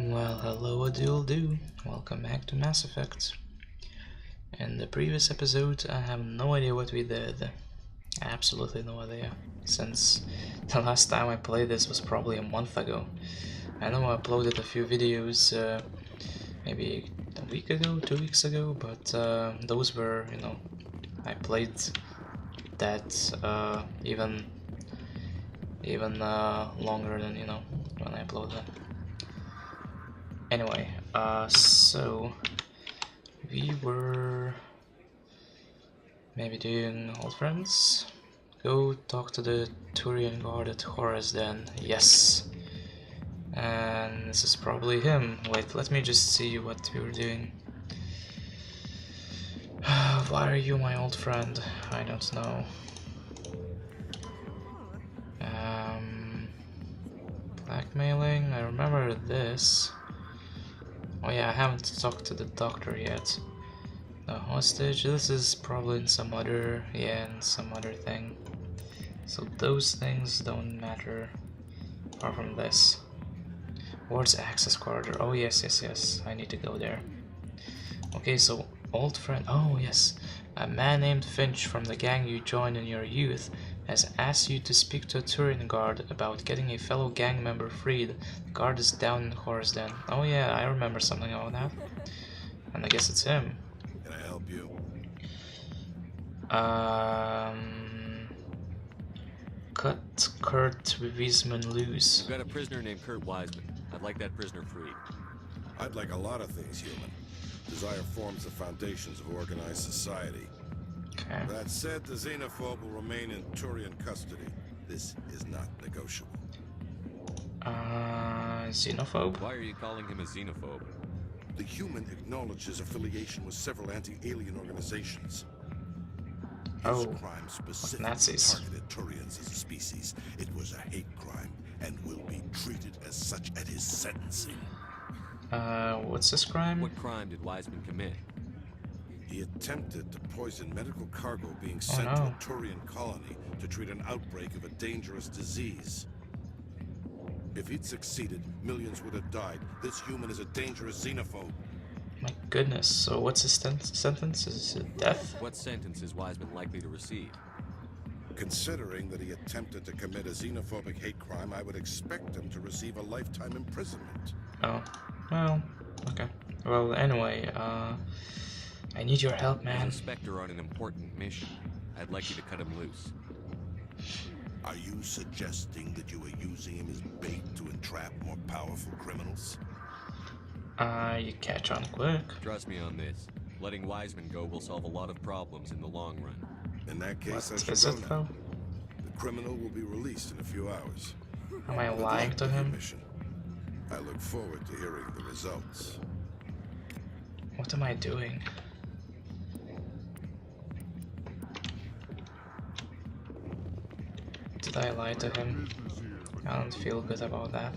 Well, hello do. Welcome back to Mass Effect. In the previous episode, I have no idea what we did. Absolutely no idea. Since the last time I played this was probably a month ago. I know I uploaded a few videos maybe a week ago, 2 weeks ago, but those were, I played that even longer than, when I uploaded them. Anyway, so we were maybe doing old friends. Go talk to the Turian guard at Horus then. Yes. And this is probably him. Wait, let me just see what we were doing. Why are you my old friend? I don't know. Blackmailing, I remember this. Oh yeah, I haven't talked to the doctor yet. The hostage, this is probably in some other, in some other thing. So those things don't matter, apart from this. Ward's access corridor, oh yes, I need to go there. Okay, so old friend, oh yes. A man named Finch from the gang you joined in your youth has asked you to speak to a Turian guard about getting a fellow gang member freed. The guard is down in Horus Den. Oh yeah, I remember something about that. And I guess it's him. Can I help you? Cut Kurt Wiseman loose. We've got a prisoner named Kurt Wiseman. I'd like that prisoner freed. I'd like a lot of things human. Desire forms the foundations of organized society. Okay. That said, the xenophobe will remain in Turian custody. This is not negotiable. Xenophobe? Why are you calling him a xenophobe? The human acknowledges affiliation with several anti-alien organizations. His crime specifically Nazis. targeted Turians as a species. It was a hate crime and will be treated as such at his sentencing. What's this crime? What crime did Wiseman commit? He attempted to poison medical cargo being sent to a Turian colony to treat an outbreak of a dangerous disease. If he'd succeeded, millions would have died. This human is a dangerous xenophobe. My goodness, so what's his sentence? Is it death? What sentence is Wiseman likely to receive? Considering that he attempted to commit a xenophobic hate crime, I would expect him to receive a lifetime imprisonment. Oh, well, okay. Well, anyway, I need your help, man. He's a Spectre on an important mission. I'd like you to cut him loose. Are you suggesting that you are using him as bait to entrap more powerful criminals? You catch on quick. Trust me on this. Letting Wiseman go will solve a lot of problems in the long run. In that case, What I is should it, go though? now. The criminal will be released in a few hours. Am I Good lying luck to with your him? mission. I look forward to hearing the results. What am I doing? Did I lie to him? I don't feel good about that.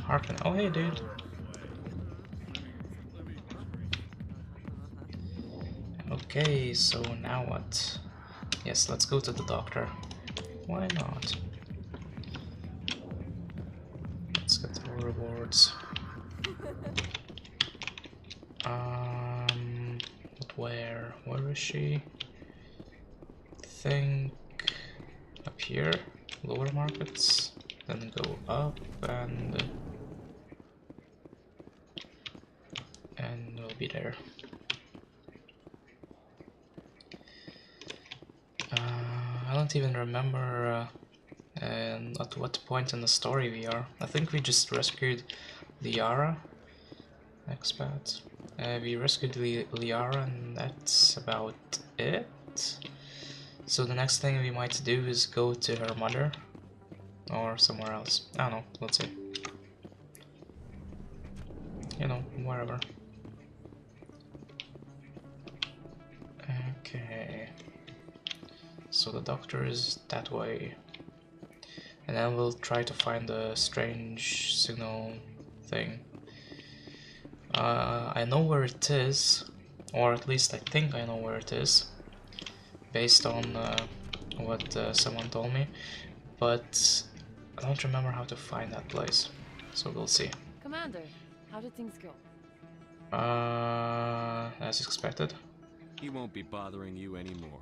Harkin. Oh, hey, dude. Okay, so now what? Yes, let's go to the doctor. Why not? Let's get the rewards. But where? Where is she? Think up here, lower markets, then go up and we'll be there. I don't even remember at what point in the story we are. I think we just rescued Liara. Expat. We rescued Liara and that's about it. So the next thing we might do is go to her mother. Or somewhere else. I don't know, let's see. You know, wherever. Okay. So the doctor is that way. And then we'll try to find the strange signal thing. I know where it is, or at least I think I know where it is, based on what someone told me, but I don't remember how to find that place, so we'll see. Come Commander, how did things go? As expected. He won't be bothering you anymore.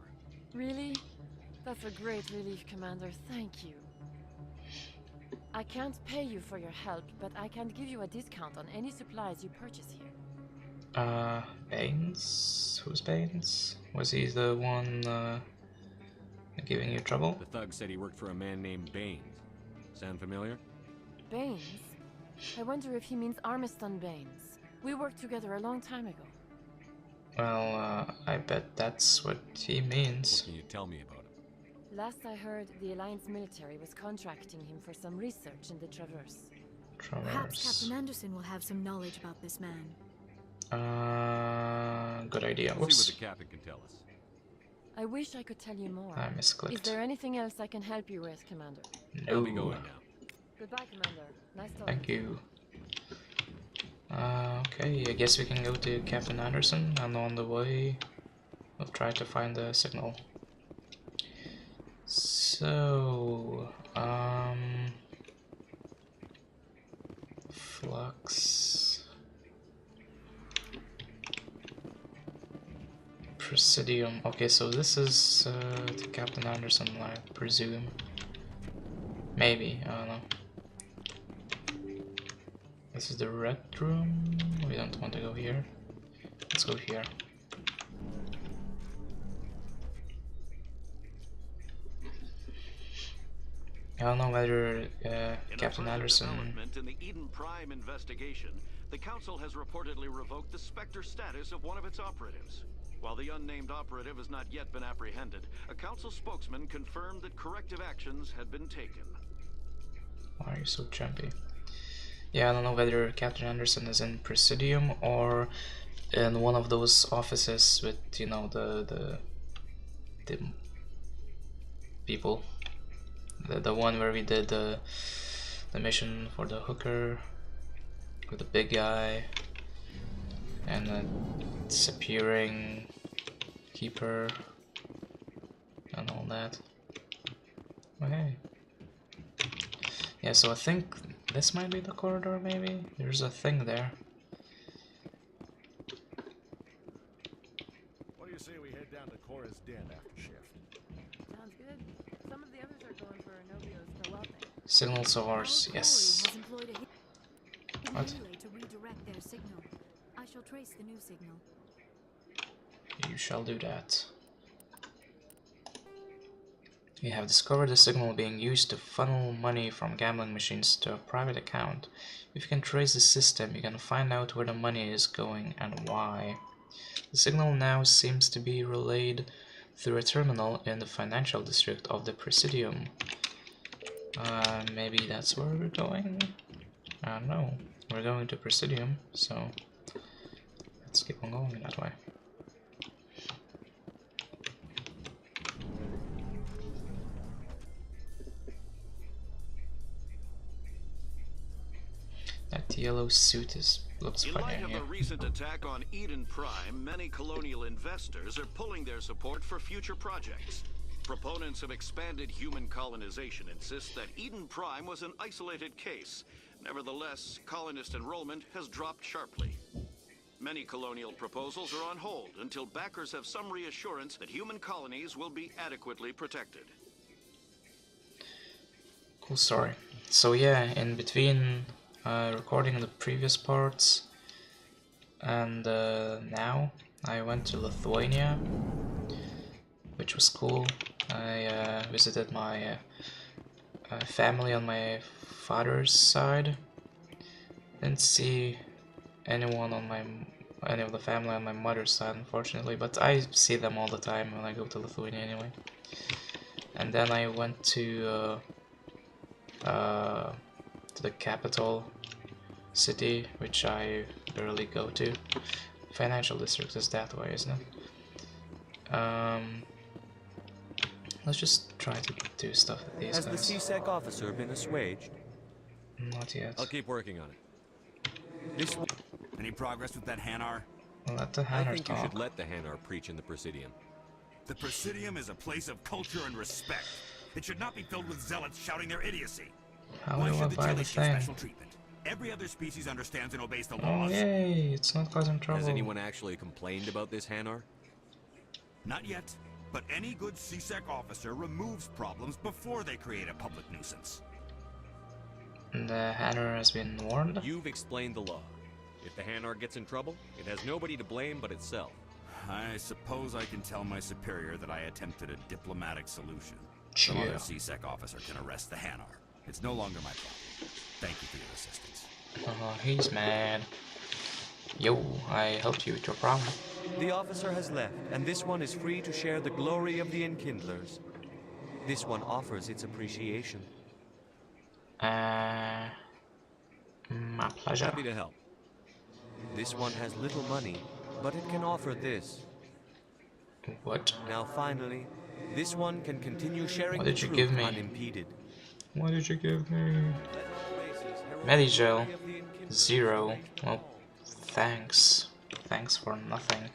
Really? That's a great relief, Commander. Thank you. I can't pay you for your help, but I can give you a discount on any supplies you purchase here. Baines? Who's Baines? Was he the one, giving you trouble? The thug said he worked for a man named Baines. Sound familiar? Baines? I wonder if he means Armiston Baines. We worked together a long time ago. Well, I bet that's what he What means. can you tell me about him? Last I heard, the Alliance military was contracting him for some research in the Traverse. Perhaps Traverse. Captain Anderson will have some knowledge about this man. Good idea. We'll see Whoops. what the captain can tell us. I wish I could tell you more. I Is misclicked. there anything else I can help you with, Commander? I'll be No. going now. Goodbye, Commander. Nice talking. Thank you. Okay, I guess we can go to Captain Anderson, and on the way we'll try to find the signal. So, Flux, Presidium. Okay, so this is to Captain Anderson, I presume. Maybe, I don't know. This is the red room. We don't want to go here. Let's go here. I don't know whether Captain Anderson. Development in the Eden Prime investigation, the Council has reportedly revoked the Spectre status of one of its operatives. While the unnamed operative has not yet been apprehended, a Council spokesman confirmed that corrective actions had been taken. Why are you so jumpy? Yeah, I don't know whether Captain Anderson is in Presidium or in one of those offices with, you know, the people. The one where we did the mission for the hooker with the big guy and the disappearing keeper and all that. Okay. Yeah, so I think this might be the corridor, maybe? There's a thing there. What do you say we head down to Cora's den after shift? Sounds good. Some of the others are going for Novio's Kawate. Signal source, Paul yes. Corey has employed a hidden What? relay to redirect their signal. I shall trace the new signal. You shall do that. We have discovered the signal being used to funnel money from gambling machines to a private account. If you can trace the system, you can find out where the money is going and why. The signal now seems to be relayed through a terminal in the financial district of the Presidium. Maybe that's where we're going? I don't know. We're going to Presidium, so let's keep on going that way. That yellow suit looks In funny light in of here. the recent attack on Eden Prime, many colonial investors are pulling their support for future projects. Proponents of expanded human colonization insist that Eden Prime was an isolated case. Nevertheless, colonist enrollment has dropped sharply. Many colonial proposals are on hold until backers have some reassurance that human colonies will be adequately protected. Cool story. So yeah, in between recording the previous parts and now I went to Lithuania, which was cool. I visited my family on my father's side. Didn't see anyone on any of the family on my mother's side, unfortunately, but I see them all the time when I go to Lithuania anyway. And then I went to the capital city, which I barely go to. Financial district is that way, isn't it? Let's just try to do stuff with these Has the guys. CSEC officer been assuaged? Not yet. I'll keep working on it. This Any progress with that Hanar? Let the I Hanar think you talk. should let the Hanar preach in the Presidium. The Presidium is a place of culture and respect. It should not be filled with zealots shouting their idiocy. How Why do I should the buy the Jellies get thing? special treatment? every other species understands and obeys the Oh laws. yay, it's not causing trouble. Has anyone actually complained about this, Hanar? Not yet, but any good CSEC officer removes problems before they create a public nuisance. The Hanar has been warned. You've explained the law. If the Hanar gets in trouble, it has nobody to blame but itself. I suppose I can tell my superior that I attempted a diplomatic solution. Chill. Some other CSEC officer can arrest the Hanar. It's no longer my problem. Thank you for your assistance. He's mad. Yo, I helped you with your problem. The officer has left, and this one is free to share the glory of the Enkindlers. This one offers its appreciation. My pleasure. Happy to help. This one has little money, but it can offer this. What? Now finally, this one can continue sharing What the did you truth give me? unimpeded. What did you give me? Medigel. 0. Well, thanks. Thanks for nothing.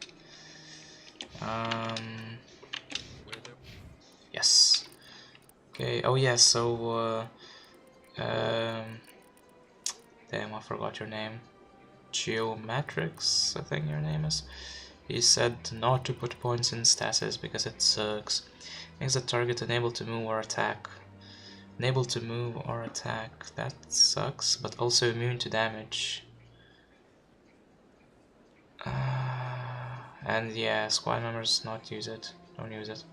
Yes. Okay, oh yeah, so, damn, I forgot your name. Geometrix, I think your name is. He said not to put points in stasis because it sucks. Makes the target unable to move or attack. Unable to move or attack, that sucks, but also immune to damage. And yeah, squad members not use it. Don't use it.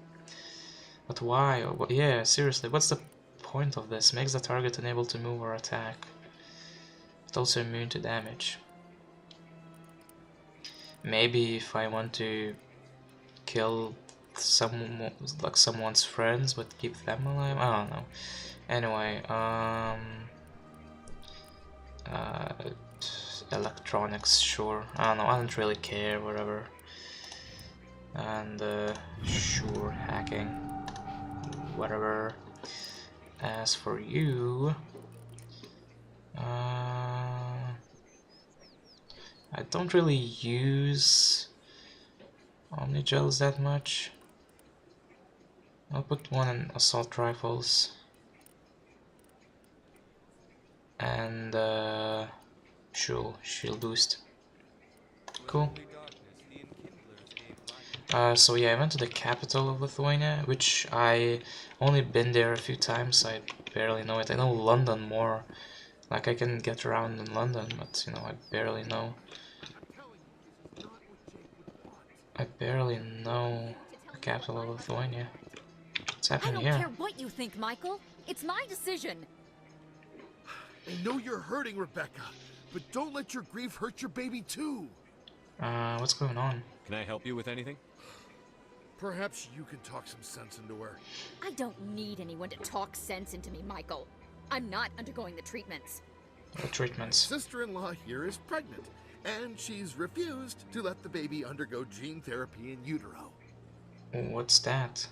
But why? Yeah, seriously, what's the point of this? Makes the target unable to move or attack, but also immune to damage. Maybe if I want to kill someone's friends but keep them alive, I don't know. Anyway, electronics, sure. I don't know, I don't really care, whatever. And sure, hacking, whatever. As for you, I don't really use Omnigels that much. I'll put one in assault rifles. And shield boost. Cool. So yeah, I went to the capital of Lithuania, which I only been there a few times. I barely know it. I know London more. Like I can get around in London, but you know, I barely know. The capital of Lithuania. What's happening here? I don't care what you think, Michael. It's my decision. I know you're hurting, Rebecca, but don't let your grief hurt your baby too. What's going on? Can I help you with anything? Perhaps you can talk some sense into her. I don't need anyone to talk sense into me, Michael. I'm not undergoing the treatments. The treatments. Sister-in-law here is pregnant, and she's refused to let the baby undergo gene therapy in utero. What's that?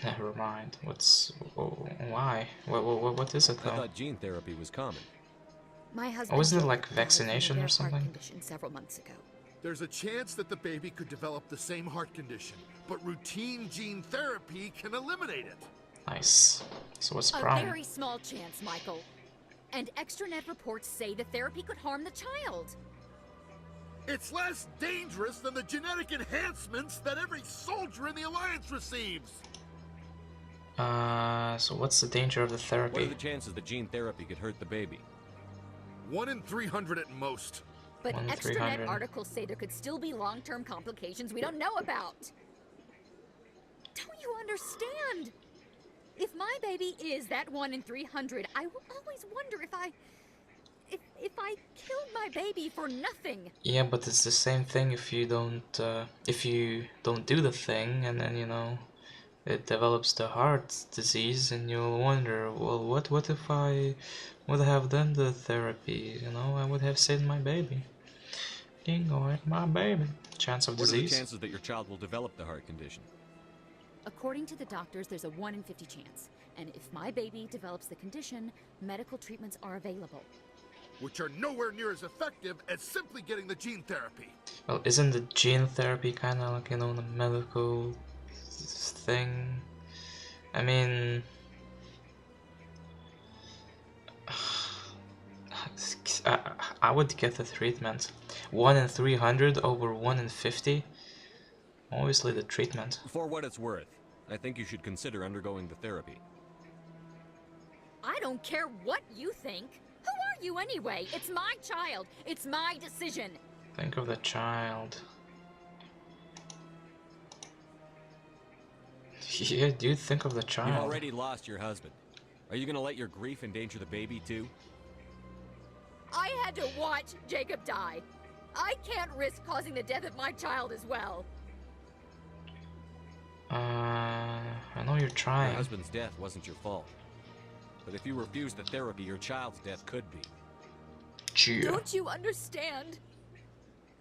Never mind. Why? What is it I though? thought gene therapy was common. My husband. Oh, isn't it died like from a vaccination or severe heart something? condition several months ago. There's a chance that the baby could develop the same heart condition, but routine gene therapy can eliminate it. Nice. So what's the A problem? very small chance, Michael. And extranet reports say the therapy could harm the child. It's less dangerous than the genetic enhancements that every soldier in the Alliance receives. So what's the danger of the What are therapy? the chances that gene therapy could hurt the baby? 1 in 300 at most. But 1 in extranet 300. articles say there could still be long-term complications we don't know about. Don't you understand? If my baby is that 1 in 300, I will always wonder if I killed my baby for nothing. Yeah, but it's the same thing if you don't do the thing, and then you know it develops the heart disease, and you'll wonder, well, what if I would have done the therapy? You know, I would have saved my baby. Dingo, my baby. Chance of What are the disease. chances that your child will develop the heart condition? According to the doctors, there's a 1 in 50 chance. And if my baby develops the condition, medical treatments are available. Which are nowhere near as effective as simply getting the gene therapy. Well, isn't the gene therapy kind of like, you know, the medical thing? I mean, I would get the treatment. 1 in 300 over 1 in 50. Obviously the treatment. For what it's worth, I think you should consider undergoing the therapy. I don't care what you think. Who are you anyway? It's my child. It's my decision. Think of the child. Yeah, dude, think of the child. You've already lost your husband. Are you gonna let your grief endanger the baby too? I had to watch Jacob die. I can't risk causing the death of my child as well. I know you're trying. Your husband's death wasn't your fault. But if you refuse the therapy, your child's death could be. Cheer. Don't you understand?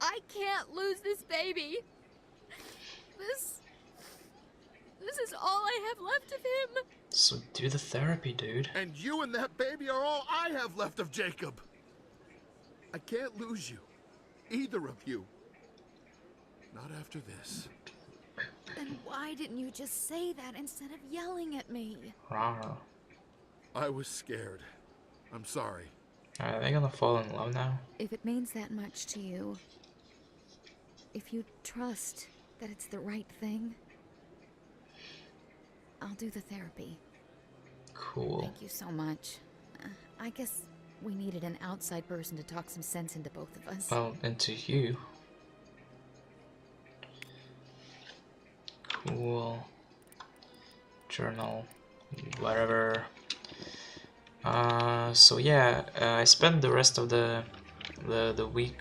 I can't lose this baby. This is all I have left of him. So do the therapy, dude. And you and that baby are all I have left of Jacob. I can't lose you. Either of you. Not after this. Then why didn't you just say that instead of yelling at me? Rah. I was scared. I'm sorry. Are they gonna fall in love now? If it means that much to you, if you trust that it's the right thing, I'll do the therapy. Cool. Thank you so much. I guess we needed an outside person to talk some sense into both of us. Well, into you. Cool. Journal. Whatever. So yeah, I spent the rest of the week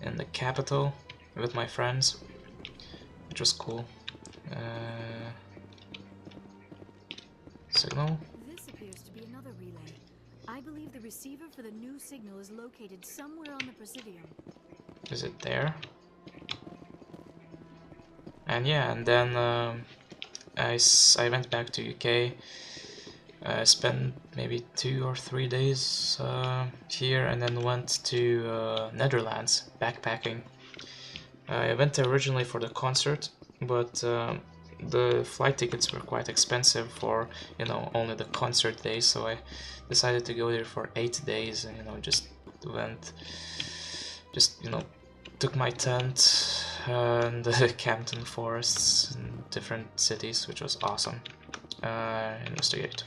in the capital with my friends, which was cool. Signal? This appears to be another relay. I believe the receiver for the new signal is located somewhere on the Presidium. Is it there? And yeah, and then I went back to UK. I spent maybe 2 or 3 days here, and then went to Netherlands backpacking. I went there originally for the concert, but the flight tickets were quite expensive for, you know, only the concert days, so I decided to go there for 8 days, and, you know, just went, you know, took my tent and camped in forests in different cities, which was awesome. Investigate.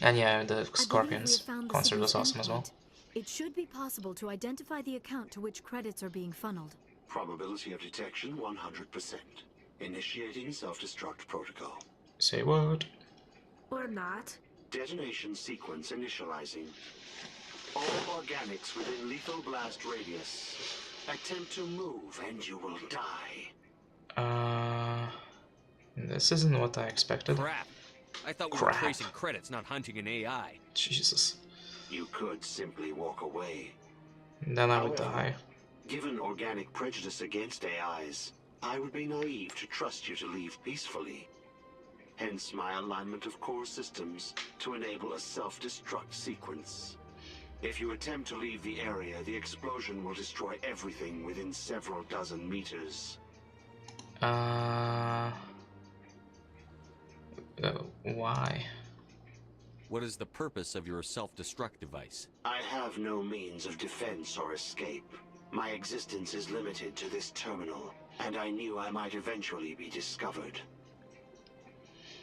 And yeah, the Scorpions concert was awesome as well. It should be possible to identify the account to which credits are being funneled. Probability of detection 100%. Initiating self-destruct protocol. Say what? Or not. Detonation sequence initializing. All organics within lethal blast radius. Attempt to move and you will die. This isn't what I expected. Crap. I thought we were tracing credits, not hunting an AI. Jesus. You could simply walk away. Then I would die. Given organic prejudice against AIs, I would be naive to trust you to leave peacefully. Hence my alignment of core systems to enable a self-destruct sequence. If you attempt to leave the area, the explosion will destroy everything within several dozen meters. Why? What is the purpose of your self-destruct device? I have no means of defense or escape. My existence is limited to this terminal, and I knew I might eventually be discovered.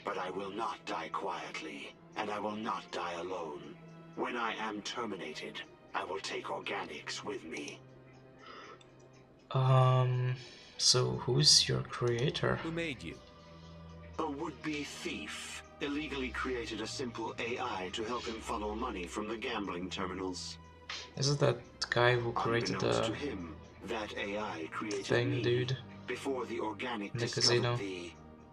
But I will not die quietly, and I will not die alone. When I am terminated, I will take organics with me. So who's your creator? Who made you? A would-be thief illegally created a simple AI to help him funnel money from the gambling terminals. Is it that guy who created the to him, that AI created thing, me dude? Before the organic The discovered casino? the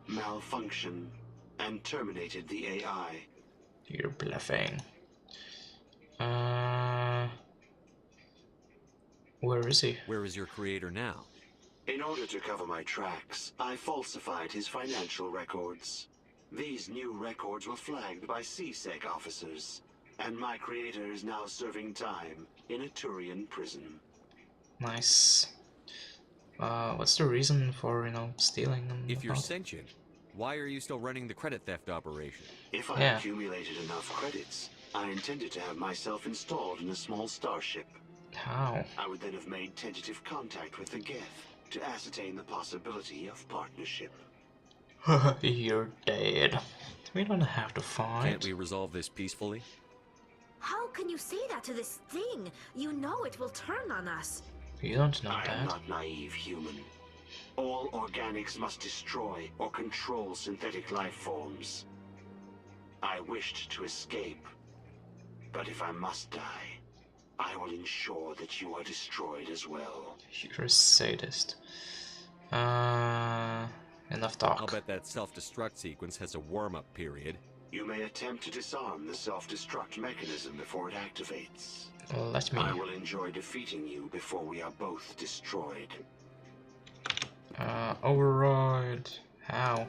malfunction and terminated the AI. You're bluffing. Where is he? Where is your creator now? In order to cover my tracks, I falsified his financial records. These new records were flagged by CSEC officers, and my creator is now serving time in a Turian prison. Nice. What's the reason for, you know, stealing and If you're whatnot? sentient, why are you still running the credit theft operation? If I accumulated enough credits, I intended to have myself installed in a small starship. How? I would then have made tentative contact with the Geth to ascertain the possibility of partnership. You're dead. We don't have to fight. Can't we resolve this peacefully? How can you say that to this thing? You know it will turn on us. You don't know I am that. not naive, human. All organics must destroy or control synthetic life forms. I wished to escape, but if I must die, I will ensure that you are destroyed as well. You're a sadist. Enough talk. I'll bet that self-destruct sequence has a warm-up period. You may attempt to disarm the self-destruct mechanism before it activates. Let me. I will enjoy defeating you before we are both destroyed. Override. How?